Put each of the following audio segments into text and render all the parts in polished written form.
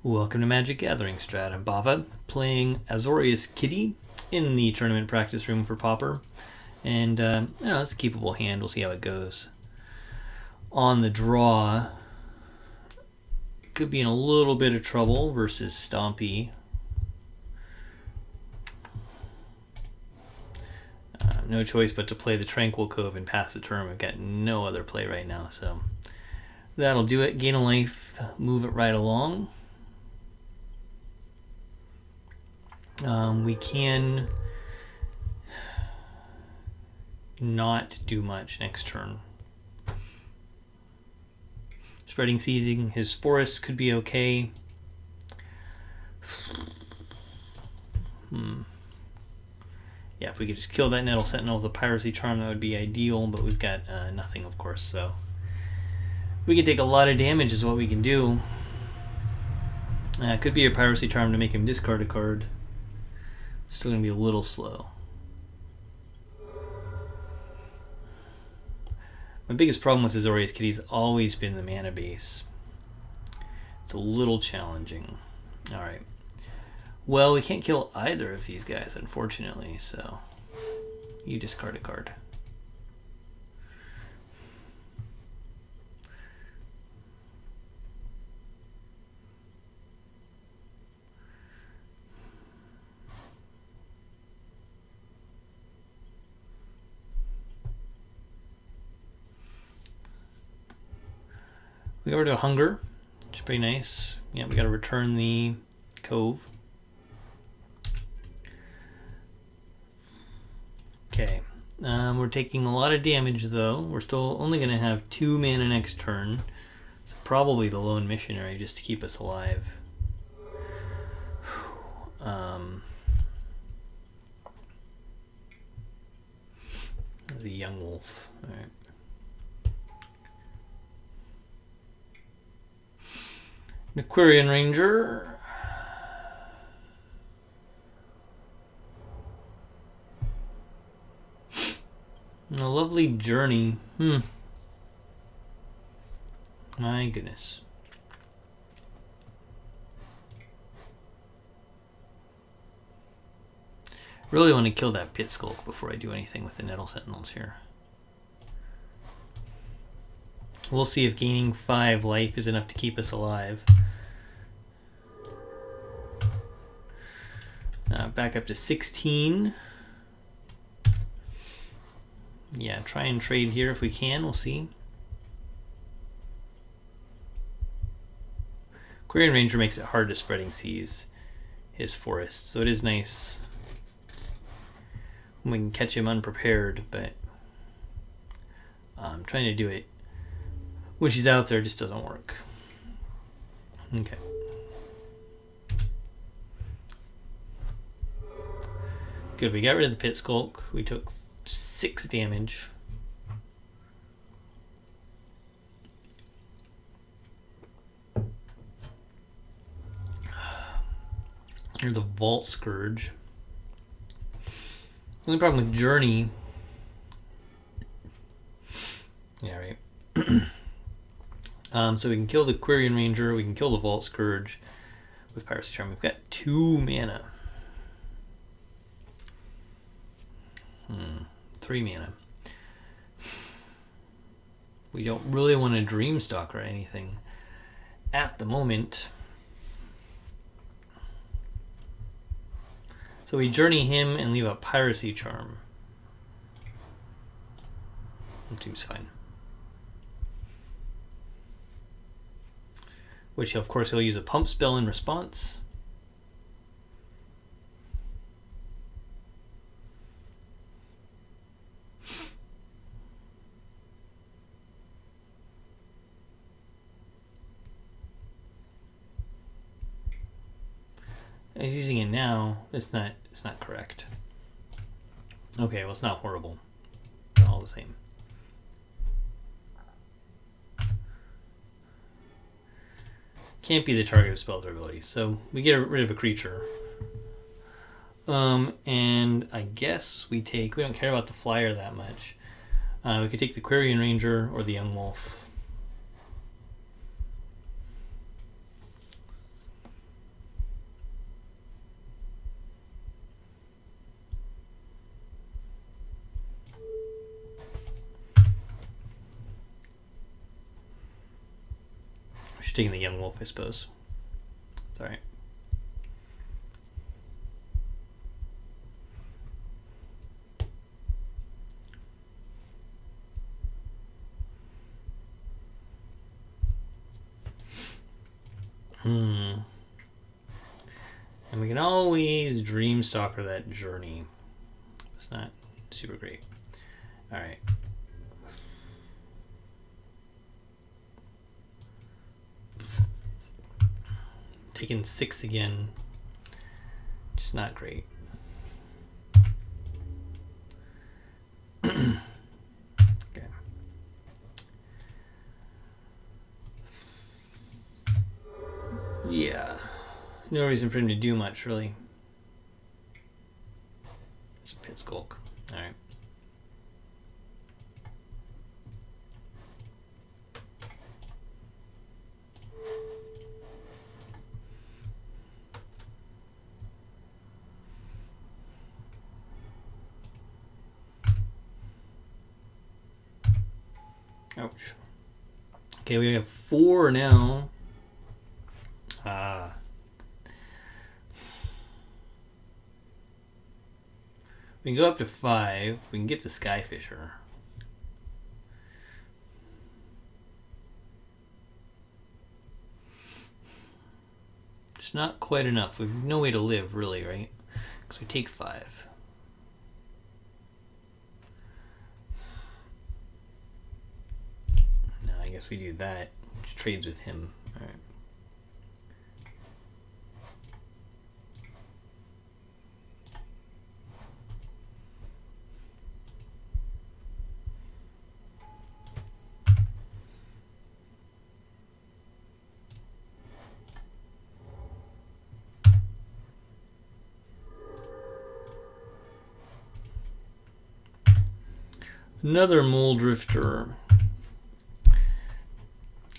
Welcome to Magic Gathering Strat. I'm Bava, playing AzoriusKitty in the tournament practice room for Pauper. And, it's a keepable hand. We'll see how it goes. On the draw, could be in a little bit of trouble versus Stompy. No choice but to play the Tranquil Cove and pass the turn. We've got no other play right now, so that'll do it. Gain a life, move it right along. We can not do much next turn. Spreading Seizing, his forest could be okay. Yeah, if we could just kill that Nettle Sentinel with a Piracy Charm, that would be ideal, but we've got nothing, of course, so we can take a lot of damage is what we can do. Could be a Piracy Charm to make him discard a card. Still going to be a little slow. My biggest problem with AzoriusKitty's always been the mana base. It's a little challenging. Alright. Well, we can't kill either of these guys, unfortunately, so you discard a card. We go over to Hunger, which is pretty nice. Yeah, we got to return the Cove. Okay, we're taking a lot of damage though. We're still only going to have 2 mana next turn. So probably the Lone Missionary just to keep us alive. The Young Wolf. All right. Aquarian Ranger. A lovely journey. My goodness. Really want to kill that Pit Skulk before I do anything with the Nettle Sentinels here. We'll see if gaining 5 life is enough to keep us alive. Back up to 16. Yeah, try and trade here if we can. We'll see. Aquarian Ranger makes it hard to Spreading Seas his forest, so it is nice when we can catch him unprepared, but trying to do it when she's out there just doesn't work. Okay. Good, we got rid of the Pit Skulk. We took 6 damage. Here's the Vault Scourge. The only problem with Journey... Yeah, right. So we can kill the Aquarian Ranger, we can kill the Vault Scourge with Piracy Charm. We've got 2 mana. 3 mana. We don't really want to Dreamstalk or anything at the moment. So we Journey him and leave a Piracy Charm. That seems fine. Which, of course, he'll use a Pump spell in response. He's using it now. It's not correct. Okay, well, it's not horrible. All the same. Can't be the target of spell durability, so we get rid of a creature. And I guess we don't care about the flyer that much. We could take the Aquarian Ranger or the Young Wolf. taking the young wolf, I suppose. It's alright. And we can always Dreamstalker that journey. It's not super great. Alright. Taking 6 again. Just not great. Okay. Yeah. No reason for him to do much, really. There's a Pit Skulk. Alright. Ouch. Okay, we have 4 now. We can go up to 5. We can get the Skyfisher. It's not quite enough. We have no way to live, really, right? Because we take 5. No, I guess we do that. Which trades with him. All right. Another Mole Drifter.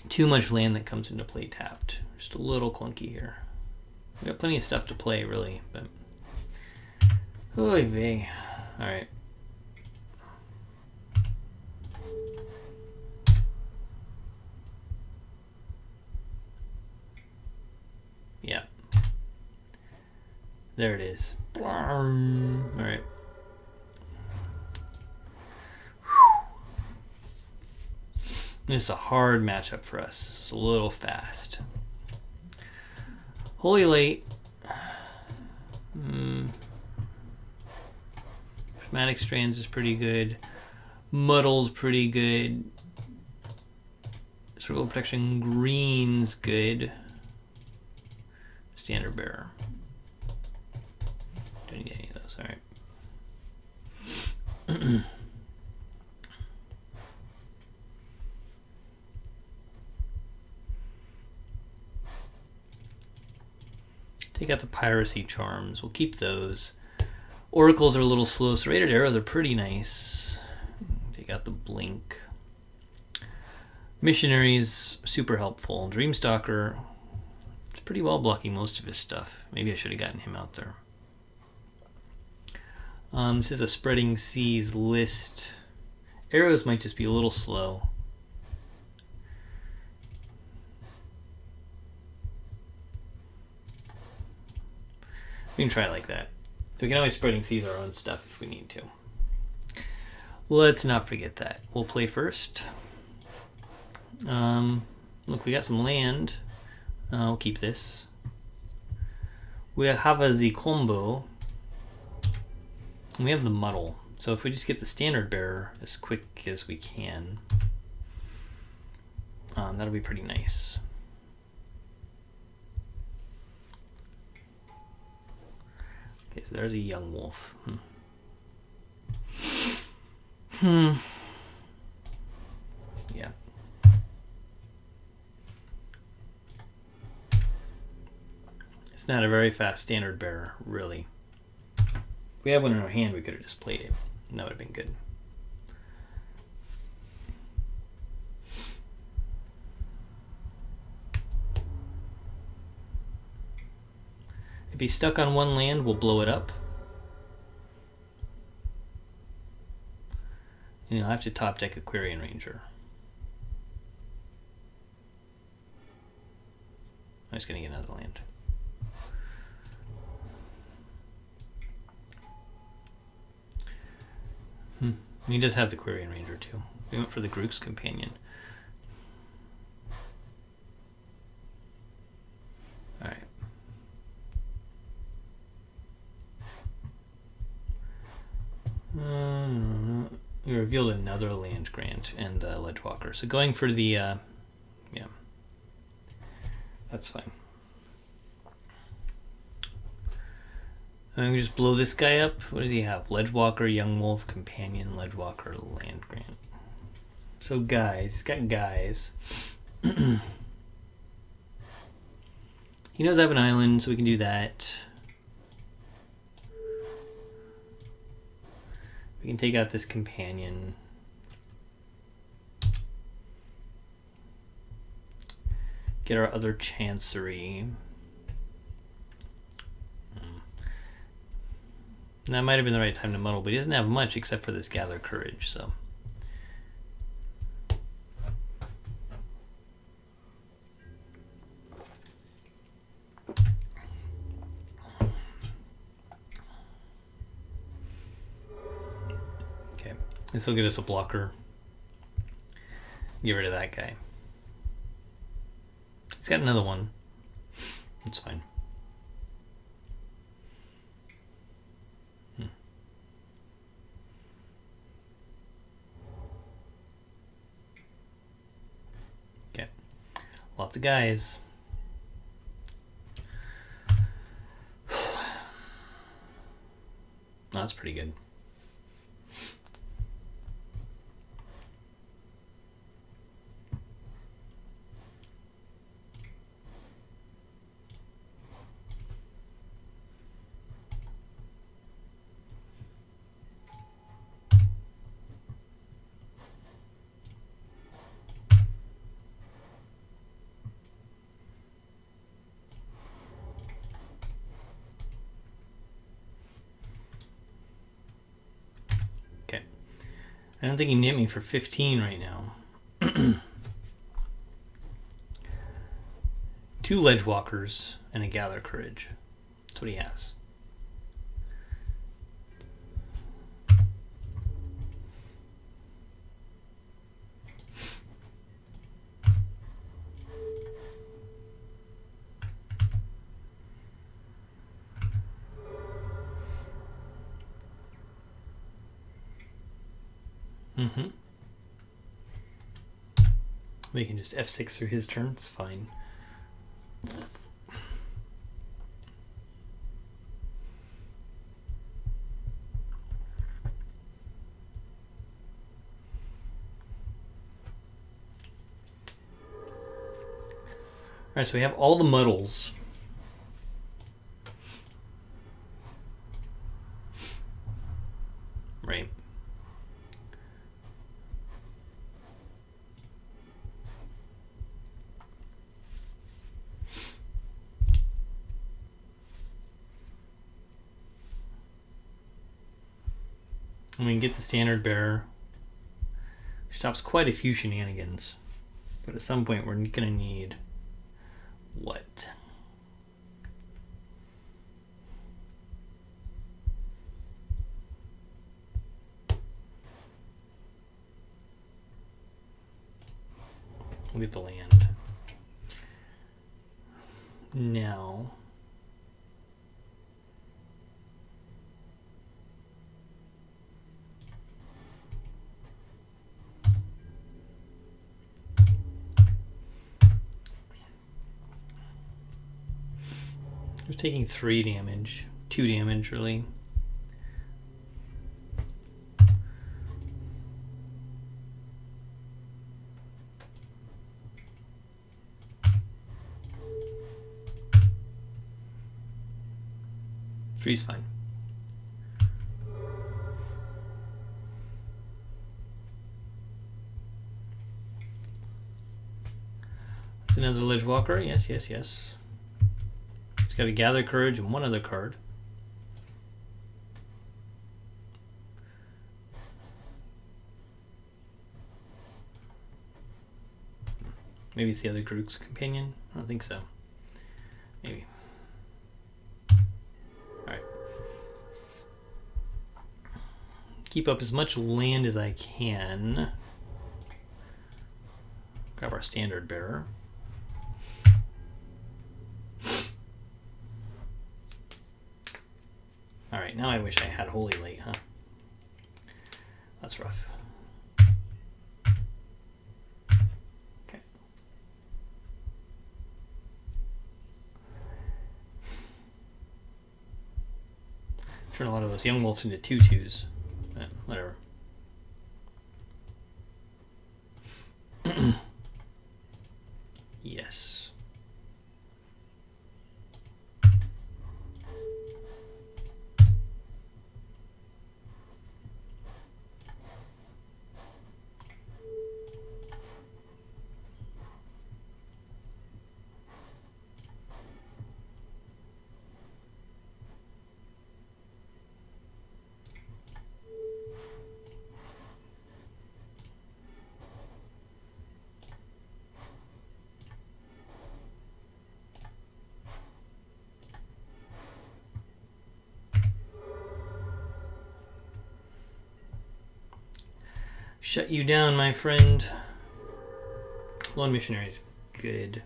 Too much land that comes into play tapped. Just a little clunky here. We got plenty of stuff to play, really, but oy vey. All right. Yeah. There it is. All right. This is a hard matchup for us. It's a little fast. Holy Light. Prismatic Strands is pretty good. Muddle's pretty good. Circle of Protection Green's good. Standard Bearer. Don't need any of those. Alright. Take out the Piracy Charms. We'll keep those. Oracles are a little slow. Serrated Arrows are pretty nice. Take out the Blink. Missionaries, super helpful. Dreamstalker, it's pretty well blocking most of his stuff. Maybe I should have gotten him out there. This is a Spreading Seas list. Arrows might just be a little slow. We can try it like that. We can always Spreading Seas our own stuff if we need to. Let's not forget that. We'll play first. Look, we got some land. I'll keep this. We have a Z combo. And we have the Muddle. So if we just get the Standard Bearer as quick as we can, that'll be pretty nice. Okay, so there's a young wolf. Yeah. It's not a very fast Standard Bearer, really. If we had one in our hand, we could have just played it, and that would have been good. If he's stuck on one land, we'll blow it up. And you'll have to top deck Aquarian Ranger. just gonna get another land. He does have the Quarian Ranger too. We went for the Grook's Companion. Alright. We revealed another land grant and Ledgewalker. So going for the, yeah, that's fine. And we just blow this guy up. What does he have? Ledgewalker, Young Wolf, Companion, Ledgewalker, land grant. So guys, he's got guys. He knows I have an island, so we can do that. We can take out this Companion. Get our other Chancery. And that might have been the right time to muddle, but he doesn't have much except for this Gather Courage, so. Okay, this will get us a blocker. Get rid of that guy. He's got another one. It's fine. Okay, lots of guys. That's pretty good. I don't think he can hit me for 15 right now. 2 Ledgewalkers and a Gather Courage. That's what he has. We can just F6 through his turn, it's fine. Alright, so we have all the muddles. Right. And we can get the Standard Bearer, which stops quite a few shenanigans. But at some point we're gonna need what? We'll get the land. Now we're taking 3 damage, 2 damage really. Three's fine. It's another Ledgewalker. Yes, yes, yes. He's got a Gather Courage and 1 other card. Maybe it's the other Grook's Companion. I don't think so. Maybe. Alright. Keep up as much land as I can. Grab our standard bearer. Alright, now I wish I had Holy Light, huh? That's rough. Okay. Turn a lot of those young wolves into 2/2s. But whatever. Yes. Shut you down, my friend. Lone Missionary is good.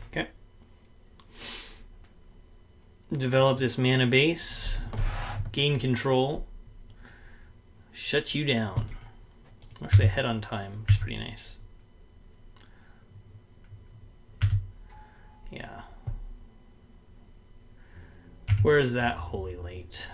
Okay. Develop this mana base. Gain control. Shut you down. I'm actually ahead on time, which is pretty nice. Yeah. Where is that Holy Light?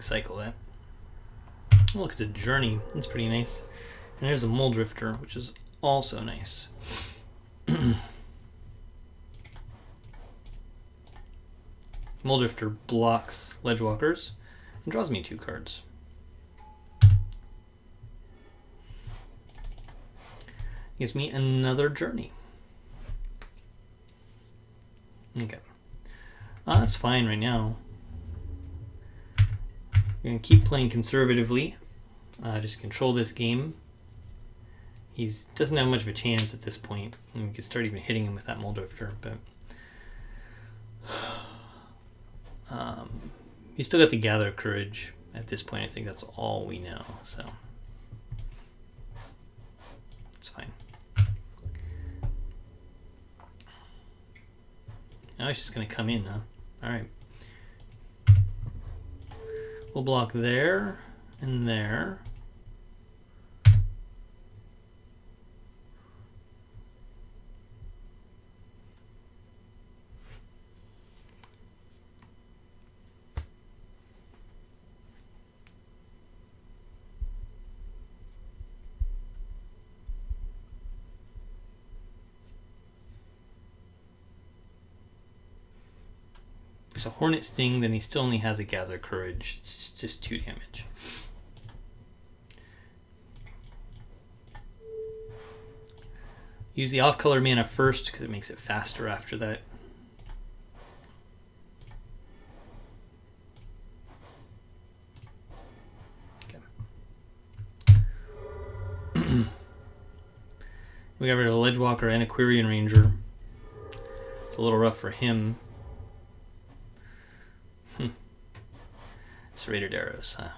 Cycle that. Oh, look, it's a journey. That's pretty nice. And there's a Mole Drifter, which is also nice. Mole Drifter blocks Ledgewalkers and draws me 2 cards. Gives me another journey. Okay. That's fine right now. We're going to keep playing conservatively. Just control this game. He doesn't have much of a chance at this point. And we could start even hitting him with that Mole Drifter, but he's still got the Gather Courage at this point. I think that's all we know, so it's fine. Now he's just going to come in, huh? All right. We'll block there and there. There's a Hornet Sting, then he still only has a Gather Courage. It's just 2 damage. Use the off-color mana first because it makes it faster after that. Okay. We got rid of a Ledgewalker and a Quirion Ranger. It's a little rough for him. Serrated Arrows, huh?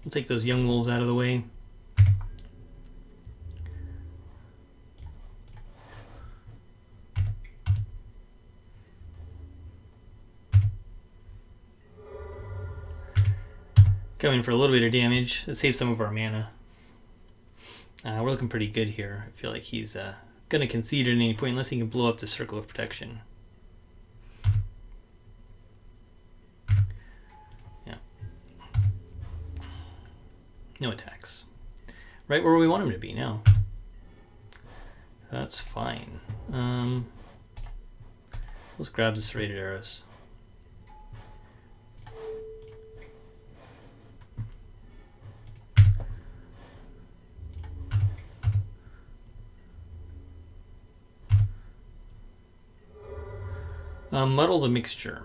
We'll take those young wolves out of the way. Coming for a little bit of damage. Let's save some of our mana. We're looking pretty good here. I feel like he's going to concede at any point unless he can blow up the Circle of Protection. Yeah. No attacks. Right where we want him to be now. That's fine. Let's grab the Serrated Arrows. Muddle the Mixture.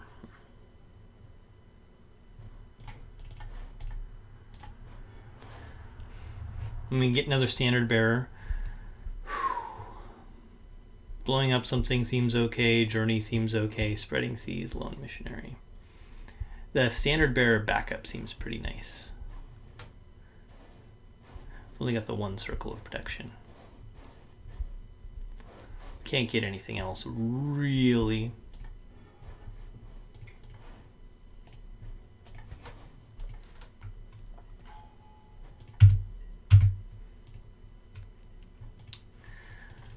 And we get another Standard Bearer. Blowing up something seems okay. Journey seems okay. Spreading Seas, Lone Missionary. The Standard Bearer backup seems pretty nice. Only got the one Circle of Protection. Can't get anything else, really.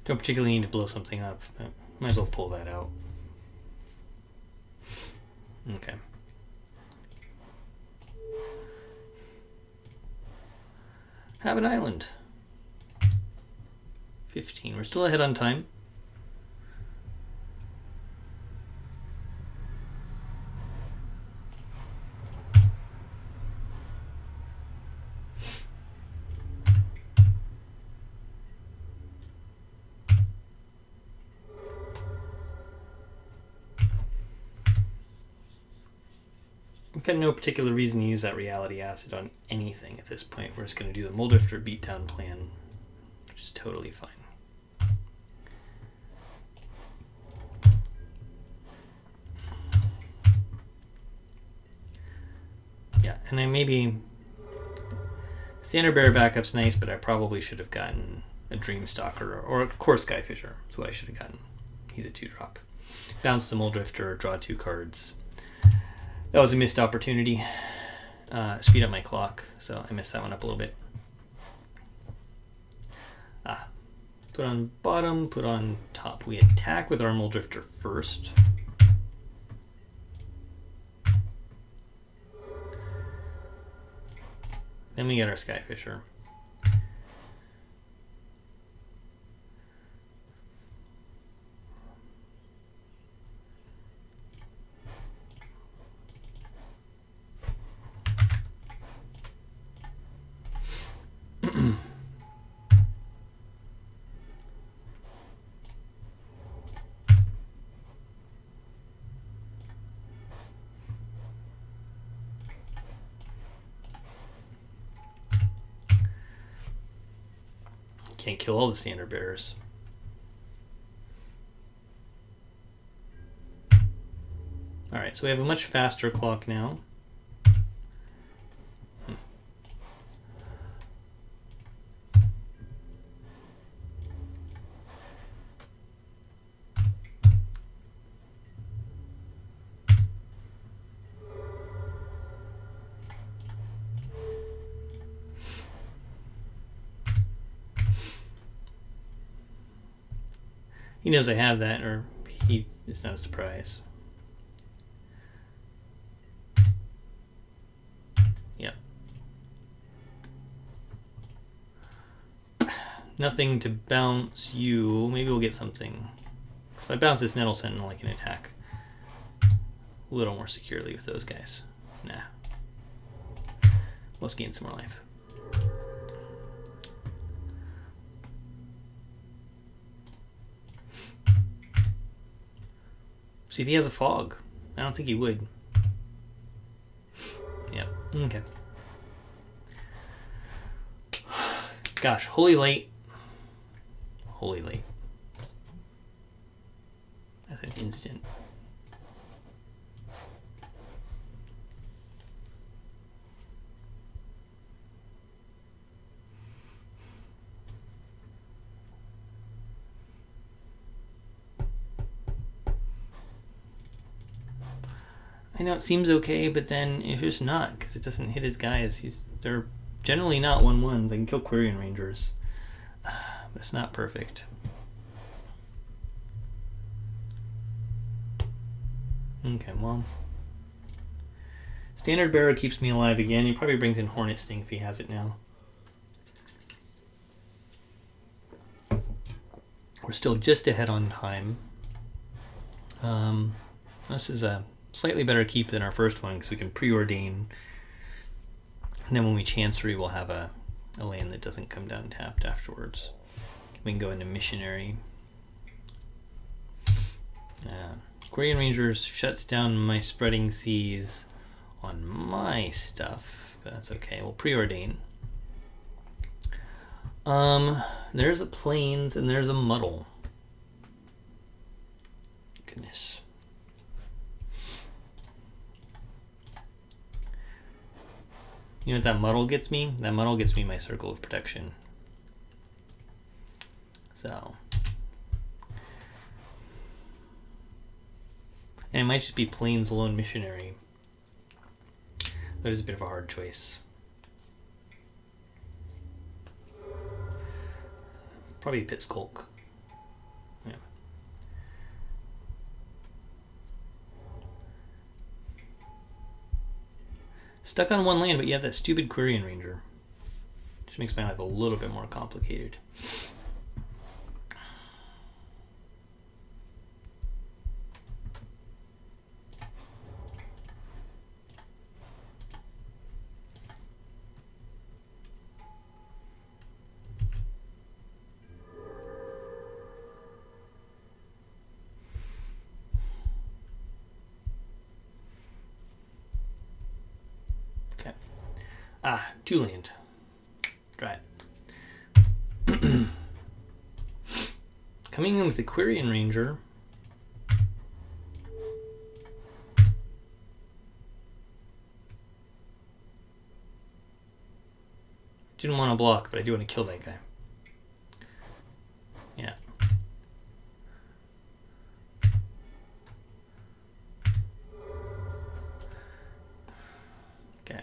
Don't particularly need to blow something up, but might as well pull that out. Okay. Have an island. 15. We're still ahead on time. I've got no particular reason to use that Reality Acid on anything at this point. We're just going to do the Muldrifter beatdown plan, which is totally fine. Yeah, and I maybe... Standard Bearer backup's nice, but I probably should have gotten a Dreamstalker or a Core Skyfisher. That's what I should have gotten. He's a 2-drop. Bounce the Muldrifter, draw 2 cards. That was a missed opportunity. Speed up my clock, so I messed that one up a little bit. Put on bottom, put on top. We attack with our Muldrifter first. Then we get our Skyfisher. Can't kill all the Standard Bearers. Alright, so we have a much faster clock now. He knows I have that, or it's not a surprise. Yep. Nothing to bounce you. Maybe we'll get something. If I bounce this Nettle Sentinel, I can attack a little more securely with those guys. Nah. Let's gain some more life. See if he has a fog. I don't think he would. Yep. Okay. Gosh, Holy Light. Holy Light. That's an instant. I know it seems okay, but then it's just not, because it doesn't hit his guys. They're generally not 1/1s. I can kill Quirion Rangers, but it's not perfect. Okay, well, Standard Bearer keeps me alive again. He probably brings in Hornet Sting if he has it now. We're still just ahead on time. This is a slightly better keep than our first one because we can preordain, and then when we Chancery, we'll have a land that doesn't come down tapped afterwards. We can go into Missionary. Quirion Rangers shuts down my Spreading Seas on my stuff, but that's okay. We'll preordain. There's a Plains and there's a Muddle. Goodness. You know what that Muddle gets me? That Muddle gets me my Circle of Protection. So. And it might just be Plains Lone Missionary. That is a bit of a hard choice. Probably Pit Skulk. Yeah. Stuck on one land, but you have that stupid Quirion Ranger. Which makes my life a little bit more complicated. Ah, 2 land. Right. Coming in with the Quirion Ranger. Didn't want to block, but I do want to kill that guy. Yeah. Okay.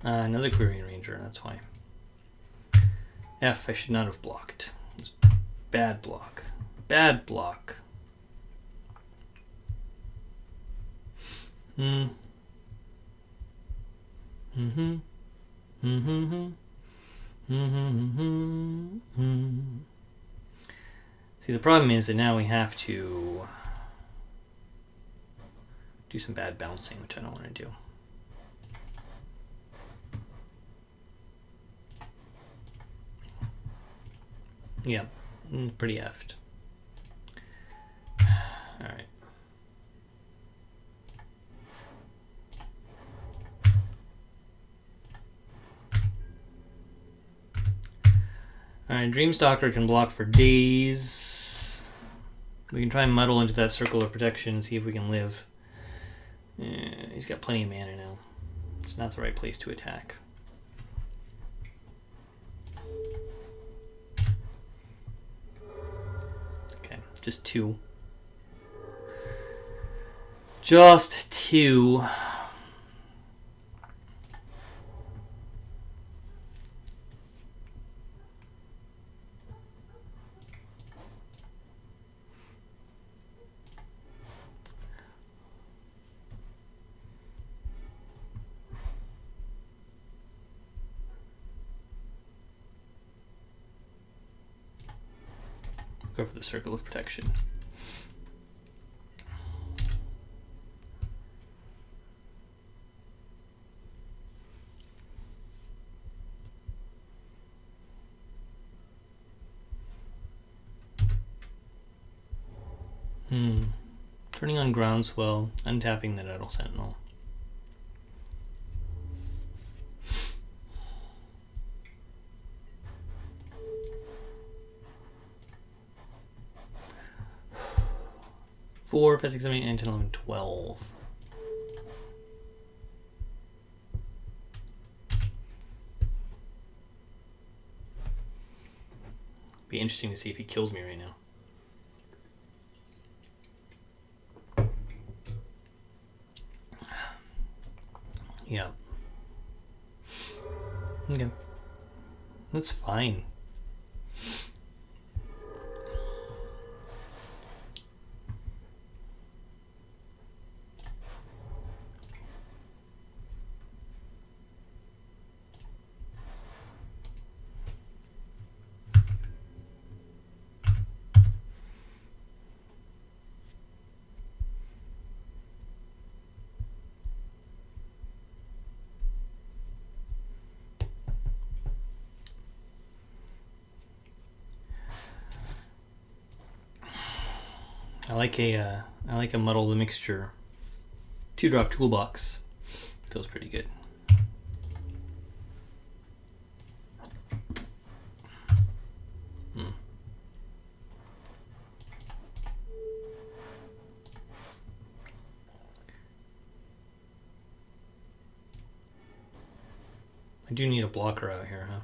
Another Quirion Ranger, that's why. F, I should not have blocked. It was bad block. Bad block. See, the problem is that now we have to do some bad bouncing, which I don't want to do. Yeah, pretty effed. All right. Alright, Dreamstalker can block for days. We can try and muddle into that Circle of Protection and see if we can live. He's got plenty of mana now. It's not the right place to attack. Okay, just 2. Just 2. Go for the Circle of Protection. Turning on Groundswell, untapping the Nettle Sentinel. Four, 5, 6, 7, 8, 9, 10, 11, 12. Be interesting to see if he kills me right now. Yeah. Okay. That's fine. I like a Muddle the Mixture 2-drop toolbox. Feels pretty good. I do need a blocker out here, huh?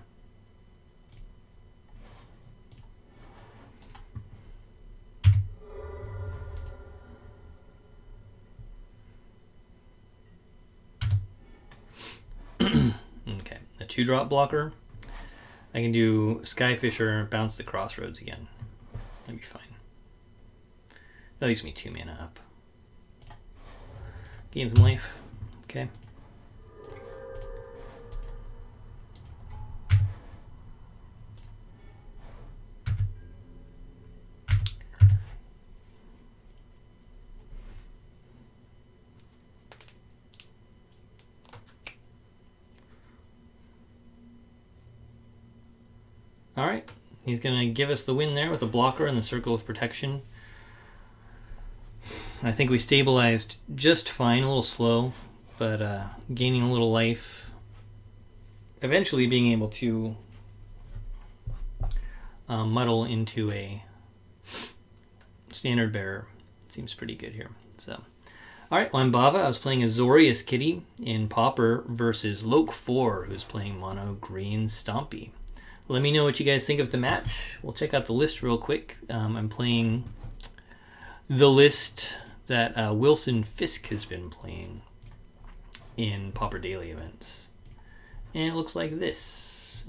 Okay, a 2-drop blocker. I can do Skyfisher, bounce the Crossroads again. That'd be fine. That leaves me 2 mana up. Gain some life. Okay. All right, he's gonna give us the win there with a blocker and the Circle of Protection. I think we stabilized just fine, a little slow, but gaining a little life. Eventually being able to muddle into a standard bearer seems pretty good here. So, all right, well, I'm Bava. I was playing AzoriusKitty in Pauper versus Loke4, who's playing mono green Stompy. Let me know what you guys think of the match. We'll check out the list real quick. I'm playing the list that Wilson Fisk has been playing in Pauper Daily events. And it looks like this.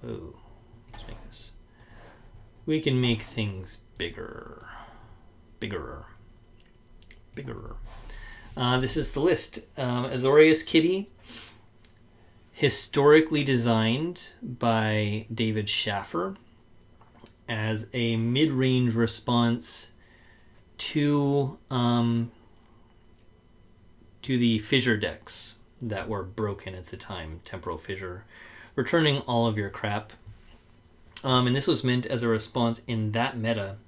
Whoa. Let's make this. We can make things bigger. Bigger. This is the list. AzoriusKitty. Historically designed by David Schaffer as a mid-range response to the fissure decks that were broken at the time, Temporal Fissure, returning all of your crap. And this was meant as a response in that meta.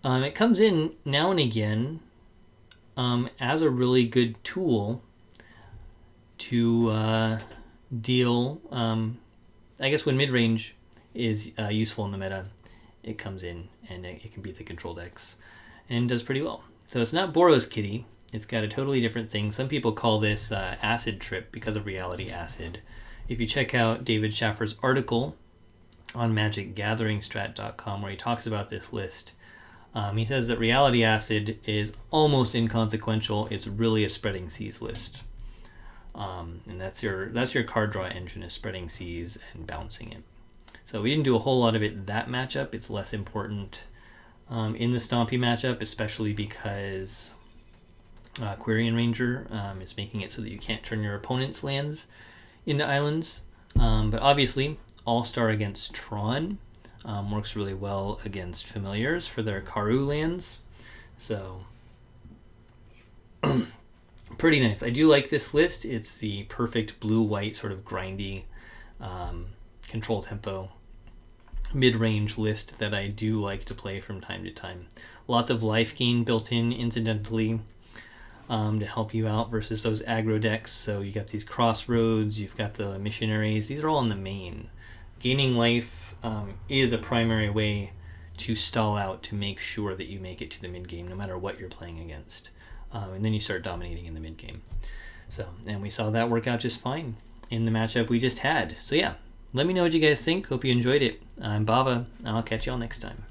It comes in now and again as a really good tool to deal, I guess when mid-range is useful in the meta, it comes in and it can beat the control decks and does pretty well. So it's not Boros Kitty, it's got a totally different thing. Some people call this Acid Trip because of Reality Acid. If you check out David Schaffer's article on magicgatheringstrat.com where he talks about this list, he says that Reality Acid is almost inconsequential. It's really a Spreading Seas list. And that's your card draw engine, is Spreading Seas and bouncing it. So we didn't do a whole lot of it that matchup. It's less important in the Stompy matchup, especially because Quirion Ranger is making it so that you can't turn your opponent's lands into islands. But obviously, All-Star against Tron Works really well against familiars for their Karu lands. So pretty nice. I do like this list. It's the perfect blue-white sort of grindy control tempo mid-range list that I do like to play from time to time. Lots of life gain built in incidentally to help you out versus those aggro decks. So you got these crossroads, you've got the missionaries. These are all in the main. Gaining life is a primary way to stall out to make sure that you make it to the mid game no matter what you're playing against. And then you start dominating in the mid game. So, and we saw that work out just fine in the matchup we just had. So yeah, let me know what you guys think. Hope you enjoyed it. I'm Bava. I'll catch y'all next time.